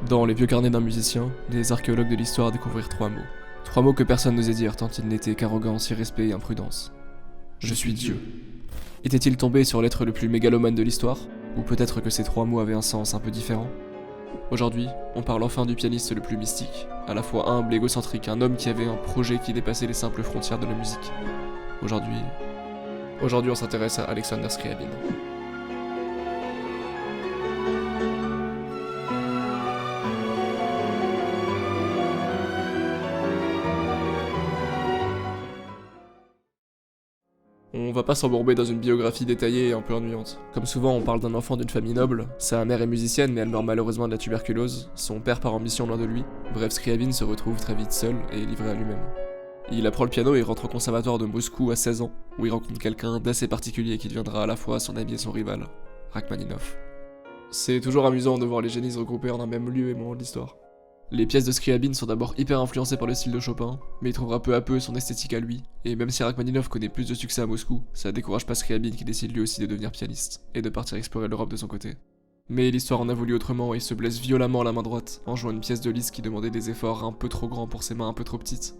Dans les vieux carnets d'un musicien, les archéologues de l'histoire découvrirent 3 mots. 3 mots que personne n'osait dire tant ils n'étaient qu'arrogance, irrespect et imprudence. Je suis Dieu. Était-il tombé sur l'être le plus mégalomane de l'histoire? Ou peut-être que ces 3 mots avaient un sens un peu différent? Aujourd'hui, on parle enfin du pianiste le plus mystique, à la fois humble et égocentrique, un homme qui avait un projet qui dépassait les simples frontières de la musique. Aujourd'hui, on s'intéresse à Alexander Scriabin. On va pas s'embourber dans une biographie détaillée et un peu ennuyante. Comme souvent, on parle d'un enfant d'une famille noble. Sa mère est musicienne, mais elle meurt malheureusement de la tuberculose. Son père part en mission loin de lui. Bref, Scriabin se retrouve très vite seul et livré à lui-même. Il apprend le piano et rentre au conservatoire de Moscou à 16 ans, où il rencontre quelqu'un d'assez particulier qui deviendra à la fois son ami et son rival, Rachmaninov. C'est toujours amusant de voir les génies se regrouper en un même lieu et moment de l'histoire. Les pièces de Scriabin sont d'abord hyper influencées par le style de Chopin, mais il trouvera peu à peu son esthétique à lui, et même si Rachmaninov connaît plus de succès à Moscou, ça décourage pas Scriabin qui décide lui aussi de devenir pianiste, et de partir explorer l'Europe de son côté. Mais l'histoire en a voulu autrement et il se blesse violemment à la main droite, en jouant une pièce de Liszt qui demandait des efforts un peu trop grands pour ses mains un peu trop petites.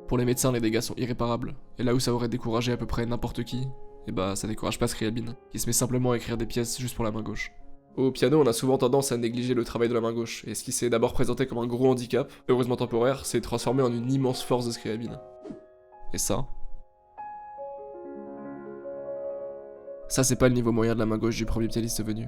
Pour les médecins, les dégâts sont irréparables, et là où ça aurait découragé à peu près n'importe qui, et bah ça décourage pas Scriabin, qui se met simplement à écrire des pièces juste pour la main gauche. Au piano, on a souvent tendance à négliger le travail de la main gauche, et ce qui s'est d'abord présenté comme un gros handicap, heureusement temporaire, s'est transformé en une immense force de Scriabin. Et ça c'est pas le niveau moyen de la main gauche du premier pianiste venu.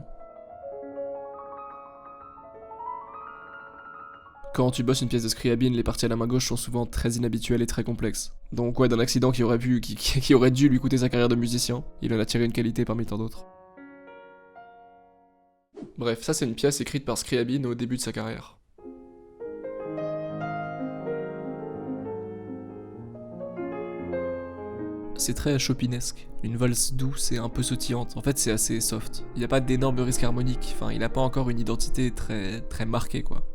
Quand tu bosses une pièce de Scriabin, les parties à la main gauche sont souvent très inhabituelles et très complexes. Donc ouais, d'un accident qui aurait dû lui coûter sa carrière de musicien, il en a tiré une qualité parmi tant d'autres. Bref, ça c'est une pièce écrite par Scriabin au début de sa carrière. C'est très chopinesque, une valse douce et un peu sautillante, en fait c'est assez soft. Il n'y a pas d'énormes risques harmoniques, enfin il a pas encore une identité très marquée quoi.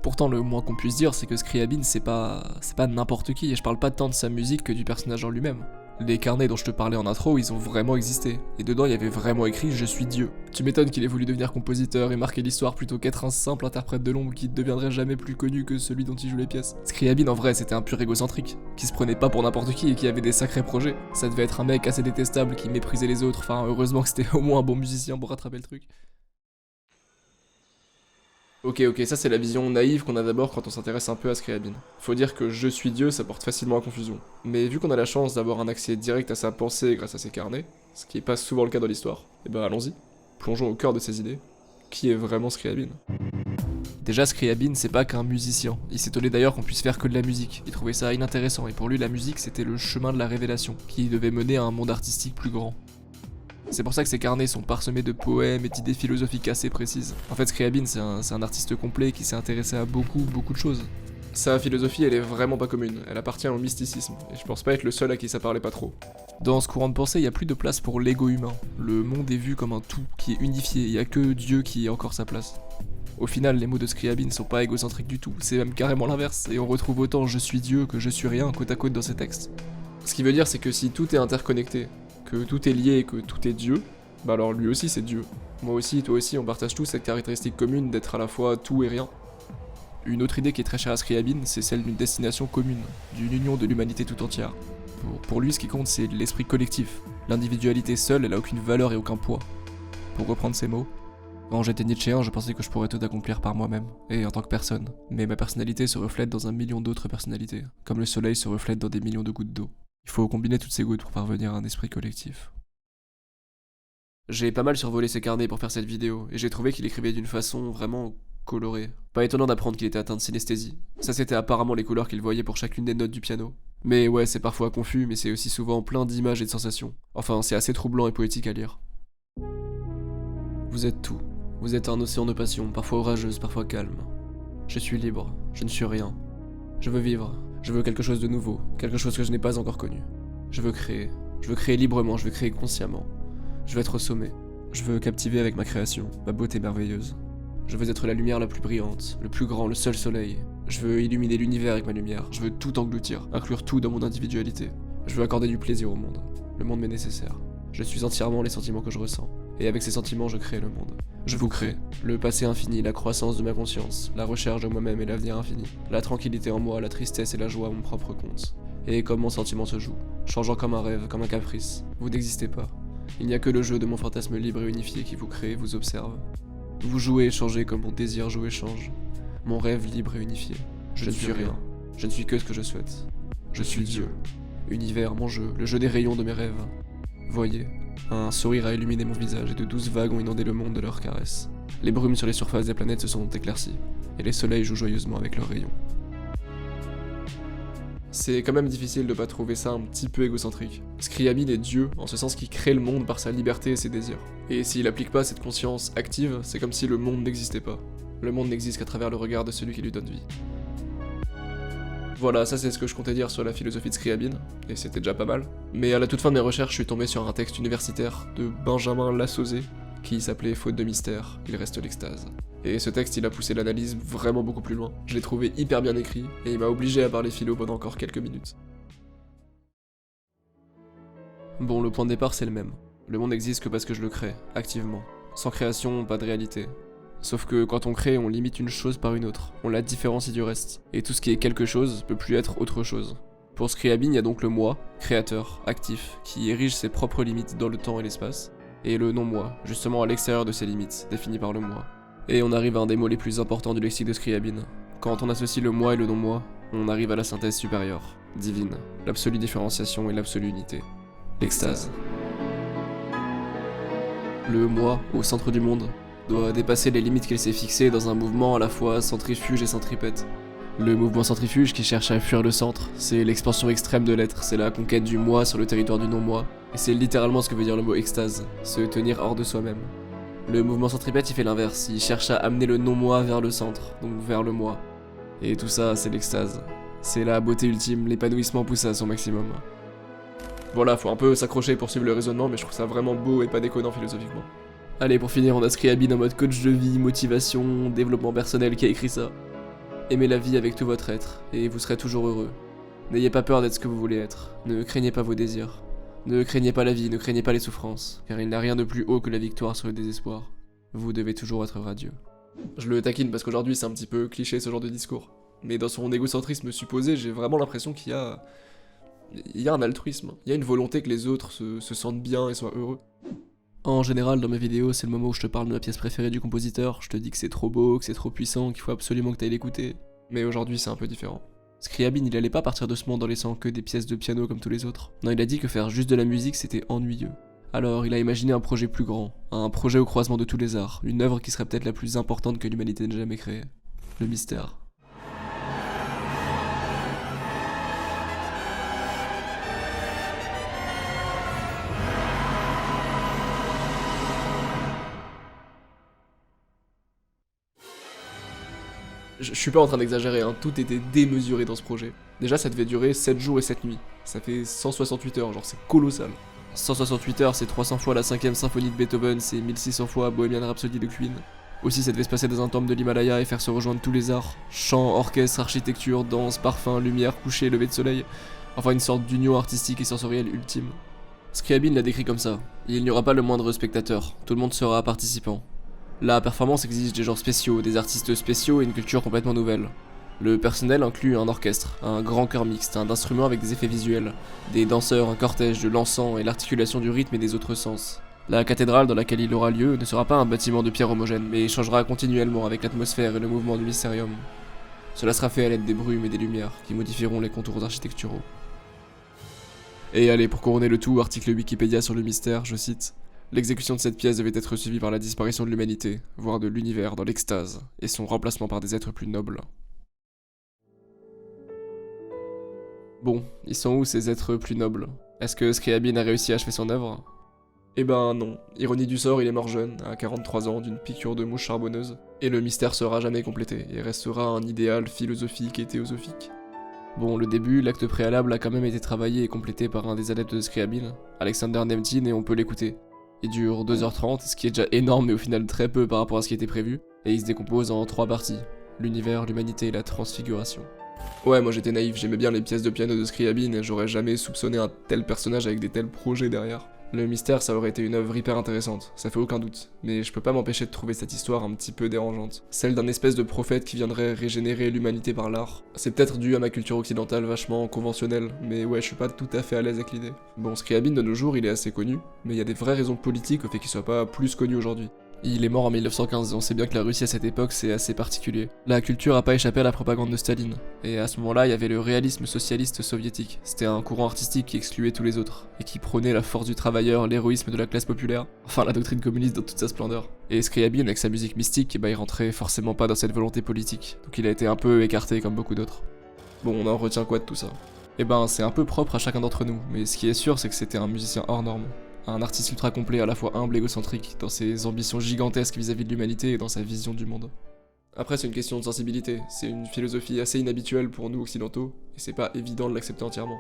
Pourtant le moins qu'on puisse dire c'est que Scriabin c'est pas n'importe qui, et je parle pas tant de sa musique que du personnage en lui-même. Les carnets dont je te parlais en intro, ils ont vraiment existé, et dedans il y avait vraiment écrit « Je suis Dieu ». Tu m'étonnes qu'il ait voulu devenir compositeur et marquer l'histoire plutôt qu'être un simple interprète de l'ombre qui ne deviendrait jamais plus connu que celui dont il joue les pièces. Scriabin en vrai c'était un pur égocentrique, qui se prenait pas pour n'importe qui et qui avait des sacrés projets. Ça devait être un mec assez détestable qui méprisait les autres, enfin heureusement que c'était au moins un bon musicien pour rattraper le truc. Ok, ça c'est la vision naïve qu'on a d'abord quand on s'intéresse un peu à Scriabin. Faut dire que je suis Dieu, ça porte facilement à confusion. Mais vu qu'on a la chance d'avoir un accès direct à sa pensée grâce à ses carnets, ce qui est pas souvent le cas dans l'histoire, et bah allons-y, plongeons au cœur de ses idées. Qui est vraiment Scriabin? Déjà Scriabin c'est pas qu'un musicien, il s'étonnait d'ailleurs qu'on puisse faire que de la musique, il trouvait ça inintéressant et pour lui la musique c'était le chemin de la révélation, qui devait mener à un monde artistique plus grand. C'est pour ça que ses carnets sont parsemés de poèmes et d'idées philosophiques assez précises. En fait, Scriabin, c'est un artiste complet qui s'est intéressé à beaucoup de choses. Sa philosophie, elle est vraiment pas commune, elle appartient au mysticisme, et je pense pas être le seul à qui ça parlait pas trop. Dans ce courant de pensée, il y a plus de place pour l'ego humain. Le monde est vu comme un tout qui est unifié, il y a que Dieu qui ait encore sa place. Au final, les mots de Scriabin sont pas égocentriques du tout, c'est même carrément l'inverse, et on retrouve autant je suis Dieu que je suis rien côte à côte dans ses textes. Ce qui veut dire, c'est que si tout est interconnecté, que tout est lié et que tout est Dieu, bah alors lui aussi c'est Dieu. Moi aussi, toi aussi, on partage tous cette caractéristique commune d'être à la fois tout et rien. Une autre idée qui est très chère à Scriabin, c'est celle d'une destination commune, d'une union de l'humanité tout entière. Pour lui, ce qui compte, c'est l'esprit collectif. L'individualité seule, elle a aucune valeur et aucun poids. Pour reprendre ces mots, quand j'étais Nietzschéen, je pensais que je pourrais tout accomplir par moi-même, et en tant que personne. Mais ma personnalité se reflète dans un million d'autres personnalités, comme le soleil se reflète dans des millions de gouttes d'eau. Il faut combiner toutes ces gouttes pour parvenir à un esprit collectif. J'ai pas mal survolé ses carnets pour faire cette vidéo, et j'ai trouvé qu'il écrivait d'une façon vraiment colorée. Pas étonnant d'apprendre qu'il était atteint de synesthésie. Ça c'était apparemment les couleurs qu'il voyait pour chacune des notes du piano. Mais ouais, c'est parfois confus, mais c'est aussi souvent plein d'images et de sensations. Enfin, c'est assez troublant et poétique à lire. Vous êtes tout. Vous êtes un océan de passion, parfois orageuse, parfois calme. Je suis libre, je ne suis rien. Je veux vivre. Je veux quelque chose de nouveau, quelque chose que je n'ai pas encore connu. Je veux créer librement, je veux créer consciemment. Je veux être au sommet. Je veux captiver avec ma création, ma beauté merveilleuse. Je veux être la lumière la plus brillante, le plus grand, le seul soleil. Je veux illuminer l'univers avec ma lumière. Je veux tout engloutir, inclure tout dans mon individualité. Je veux accorder du plaisir au monde. Le monde m'est nécessaire. Je suis entièrement les sentiments que je ressens. Et avec ces sentiments, je crée le monde. Je vous crée. Le passé infini, la croissance de ma conscience, la recherche de moi-même et l'avenir infini. La tranquillité en moi, la tristesse et la joie à mon propre compte. Et comme mon sentiment se joue, changeant comme un rêve, comme un caprice. Vous n'existez pas. Il n'y a que le jeu de mon fantasme libre et unifié qui vous crée et vous observe. Vous jouez et changez comme mon désir joue et change. Mon rêve libre et unifié. Je ne suis rien. Je ne suis que ce que je souhaite. Je suis Dieu. Univers, mon jeu, le jeu des rayons de mes rêves. Voyez, un sourire a illuminé mon visage et de douces vagues ont inondé le monde de leurs caresses. Les brumes sur les surfaces des planètes se sont éclaircies, et les soleils jouent joyeusement avec leurs rayons. C'est quand même difficile de pas trouver ça un petit peu égocentrique. Scriabin est Dieu, en ce sens qu'il crée le monde par sa liberté et ses désirs. Et s'il applique pas cette conscience active, c'est comme si le monde n'existait pas. Le monde n'existe qu'à travers le regard de celui qui lui donne vie. Voilà, ça c'est ce que je comptais dire sur la philosophie de Scriabin, et c'était déjà pas mal. Mais à la toute fin de mes recherches, je suis tombé sur un texte universitaire de Benjamin Lassauzet, qui s'appelait Faute de mystère, il reste l'extase. Et ce texte, il a poussé l'analyse vraiment beaucoup plus loin. Je l'ai trouvé hyper bien écrit, et il m'a obligé à parler philo pendant encore quelques minutes. Bon, le point de départ c'est le même. Le monde n'existe que parce que je le crée, activement. Sans création, pas de réalité. Sauf que quand on crée, on limite une chose par une autre, on la différencie du reste, et tout ce qui est quelque chose peut plus être autre chose. Pour Scriabin, il y a donc le moi, créateur, actif, qui érige ses propres limites dans le temps et l'espace, et le non-moi, justement à l'extérieur de ces limites, définies par le moi. Et on arrive à un des mots les plus importants du lexique de Scriabin. Quand on associe le moi et le non-moi, on arrive à la synthèse supérieure, divine, l'absolue différenciation et l'absolue unité. L'extase. Le moi, au centre du monde, doit dépasser les limites qu'elle s'est fixées dans un mouvement à la fois centrifuge et centripète. Le mouvement centrifuge qui cherche à fuir le centre, c'est l'expansion extrême de l'être, c'est la conquête du moi sur le territoire du non-moi, et c'est littéralement ce que veut dire le mot extase, se tenir hors de soi-même. Le mouvement centripète il fait l'inverse, il cherche à amener le non-moi vers le centre, donc vers le moi. Et tout ça c'est l'extase. C'est la beauté ultime, l'épanouissement poussé à son maximum. Voilà, faut un peu s'accrocher pour suivre le raisonnement, mais je trouve ça vraiment beau et pas déconnant philosophiquement. Allez, pour finir, on a Scriabin en mode coach de vie, motivation, développement personnel qui a écrit ça. Aimez la vie avec tout votre être, et vous serez toujours heureux. N'ayez pas peur d'être ce que vous voulez être, ne craignez pas vos désirs. Ne craignez pas la vie, ne craignez pas les souffrances, car il n'y a rien de plus haut que la victoire sur le désespoir. Vous devez toujours être radieux. Je le taquine parce qu'aujourd'hui c'est un petit peu cliché ce genre de discours. Mais dans son égocentrisme supposé, j'ai vraiment l'impression qu'il y a un altruisme, il y a une volonté que les autres se sentent bien et soient heureux. En général, dans mes vidéos, c'est le moment où je te parle de ma pièce préférée du compositeur, je te dis que c'est trop beau, que c'est trop puissant, qu'il faut absolument que t'ailles l'écouter. Mais aujourd'hui, c'est un peu différent. Scriabin, il allait pas partir de ce monde en laissant que des pièces de piano comme tous les autres. Non, il a dit que faire juste de la musique, c'était ennuyeux. Alors, il a imaginé un projet plus grand, un projet au croisement de tous les arts, une œuvre qui serait peut-être la plus importante que l'humanité n'ait jamais créée. Le mystère. Je suis pas en train d'exagérer, hein, tout était démesuré dans ce projet. Déjà, ça devait durer 7 jours et 7 nuits. Ça fait 168 heures, genre c'est colossal. 168 heures, c'est 300 fois la 5ème symphonie de Beethoven, c'est 1600 fois Bohemian Rhapsody de Queen. Aussi, ça devait se passer dans un temple de l'Himalaya et faire se rejoindre tous les arts. Chant, orchestre, architecture, danse, parfum, lumière, coucher, lever de soleil. Enfin, une sorte d'union artistique et sensorielle ultime. Scriabin l'a décrit comme ça. Il n'y aura pas le moindre spectateur, tout le monde sera participant. La performance exige des genres spéciaux, des artistes spéciaux et une culture complètement nouvelle. Le personnel inclut un orchestre, un grand chœur mixte, un instrument avec des effets visuels, des danseurs, un cortège de l'encens et l'articulation du rythme et des autres sens. La cathédrale dans laquelle il aura lieu ne sera pas un bâtiment de pierre homogène, mais changera continuellement avec l'atmosphère et le mouvement du mystérium. Cela sera fait à l'aide des brumes et des lumières qui modifieront les contours architecturaux. Et allez, pour couronner le tout, article Wikipédia sur le mystère, je cite: l'exécution de cette pièce devait être suivie par la disparition de l'humanité, voire de l'univers dans l'extase, et son remplacement par des êtres plus nobles. Bon, ils sont où ces êtres plus nobles? Est-ce que Scriabin a réussi à achever son œuvre? Eh ben non, ironie du sort, il est mort jeune, à 43 ans, d'une piqûre de mouche charbonneuse, et le mystère sera jamais complété, et restera un idéal philosophique et théosophique. Bon, le début, l'acte préalable a quand même été travaillé et complété par un des adeptes de Scriabin, Alexander Nemtin, et on peut l'écouter. Il dure 2h30, ce qui est déjà énorme mais au final très peu par rapport à ce qui était prévu, et il se décompose en 3 parties, l'univers, l'humanité et la transfiguration. Ouais, moi j'étais naïf, j'aimais bien les pièces de piano de Scriabin et j'aurais jamais soupçonné un tel personnage avec des tels projets derrière. Le mystère, ça aurait été une œuvre hyper intéressante, ça fait aucun doute, mais je peux pas m'empêcher de trouver cette histoire un petit peu dérangeante. Celle d'un espèce de prophète qui viendrait régénérer l'humanité par l'art. C'est peut-être dû à ma culture occidentale vachement conventionnelle, mais ouais, je suis pas tout à fait à l'aise avec l'idée. Bon, Scriabine de nos jours, il est assez connu, mais il y a des vraies raisons politiques au fait qu'il soit pas plus connu aujourd'hui. Il est mort en 1915 et on sait bien que la Russie à cette époque c'est assez particulier. La culture a pas échappé à la propagande de Staline. Et à ce moment-là, il y avait le réalisme socialiste soviétique. C'était un courant artistique qui excluait tous les autres, et qui prônait la force du travailleur, l'héroïsme de la classe populaire, enfin la doctrine communiste dans toute sa splendeur. Et Scriabine, avec sa musique mystique, il rentrait forcément pas dans cette volonté politique, donc il a été un peu écarté comme beaucoup d'autres. Bon, on en retient quoi de tout ça? C'est un peu propre à chacun d'entre nous, mais ce qui est sûr c'est que c'était un musicien hors norme. Un artiste ultra complet, à la fois humble et égocentrique, dans ses ambitions gigantesques vis-à-vis de l'humanité et dans sa vision du monde. Après, c'est une question de sensibilité, c'est une philosophie assez inhabituelle pour nous occidentaux, et c'est pas évident de l'accepter entièrement.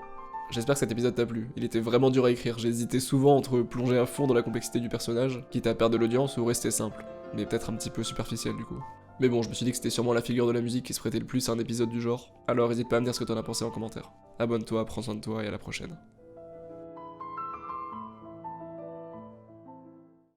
J'espère que cet épisode t'a plu, il était vraiment dur à écrire, j'ai hésité souvent entre plonger à fond dans la complexité du personnage, quitte à perdre de l'audience ou rester simple, mais peut-être un petit peu superficiel du coup. Mais bon, je me suis dit que c'était sûrement la figure de la musique qui se prêtait le plus à un épisode du genre, alors n'hésite pas à me dire ce que t'en as pensé en commentaire. Abonne-toi, prends soin de toi et à la prochaine.